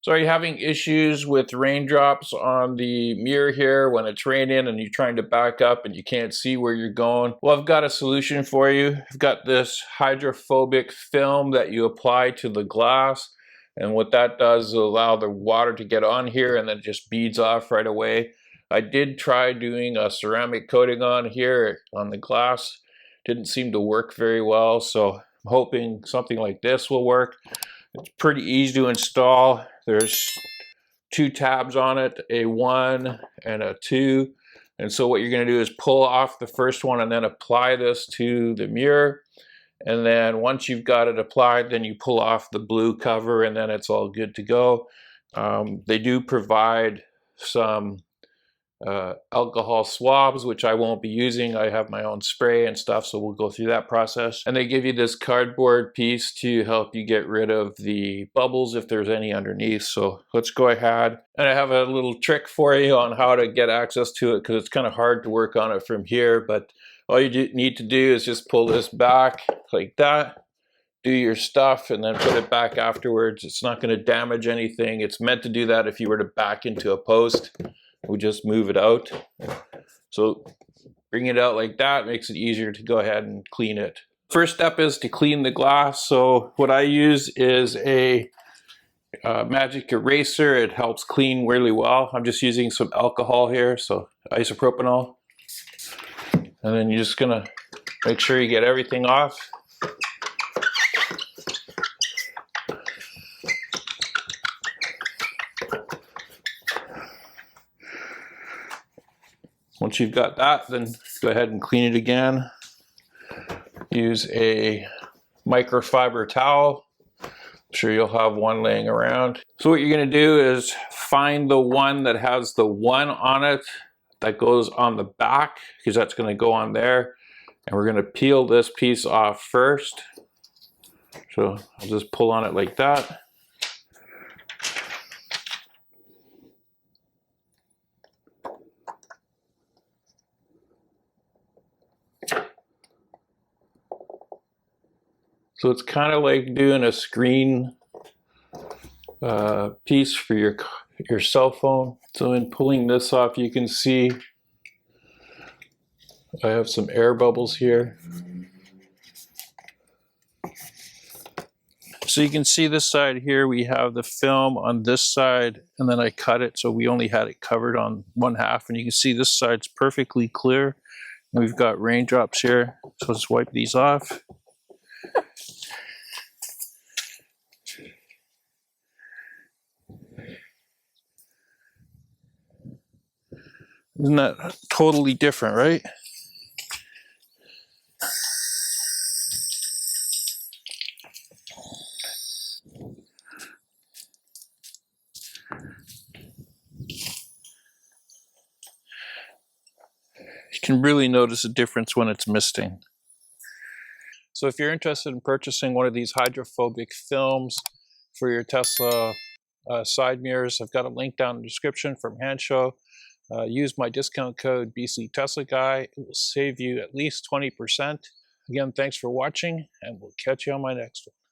So are you having issues with raindrops on the mirror here when it's raining and you're trying to back up and you can't see where you're going? Well, I've got a solution for you. I've got this hydrophobic film that you apply to the glass. And what that does is allow the water to get on here and then it just beads off right away. I did try doing a ceramic coating on here on the glass. Didn't seem to work very well, so I'm hoping something like this will work. It's pretty easy to install. There's two tabs on it, a 1 and a 2. And so what you're going to do is pull off the first one and then apply this to the mirror. And then once you've got it applied, then you pull off the blue cover and then it's all good to go. They do provide some alcohol swabs, which I won't be using. I have my own spray and stuff, so we'll go through that process. And they give you this cardboard piece to help you get rid of the bubbles if there's any underneath. So let's go ahead. And I have a little trick for you on how to get access to it, because it's kind of hard to work on it from here, but all you need to do is just pull this back like that, do your stuff, and then put it back afterwards. It's not going to damage anything. It's meant to do that if you were to back into a post. We just move it out. So bring it out like that makes it easier to go ahead and clean it. First step is to clean the glass. So what I use is a magic eraser. It helps clean really well. I'm just using some alcohol here, so isopropanol. And then you're just gonna make sure you get everything off. Once you've got that, then go ahead and clean it again. Use a microfiber towel. I'm sure you'll have one laying around. So what you're going to do is find the one that has the 1 on it that goes on the back, because that's going to go on there. And we're going to peel this piece off first. So I'll just pull on it like that. So it's kind of like doing a screen piece for your cell phone. So in pulling this off, you can see I have some air bubbles here. So you can see this side here, we have the film on this side, and then I cut it so we only had it covered on one half, and you can see this side's perfectly clear. And we've got raindrops here, so let's wipe these off. Isn't that totally different, right? You can really notice a difference when it's misting. So if you're interested in purchasing one of these hydrophobic films for your Tesla side mirrors, I've got a link down in the description from Hansshow. Use my discount code BCTeslaGuy. It will save you at least 20%. Again, thanks for watching, and we'll catch you on my next one.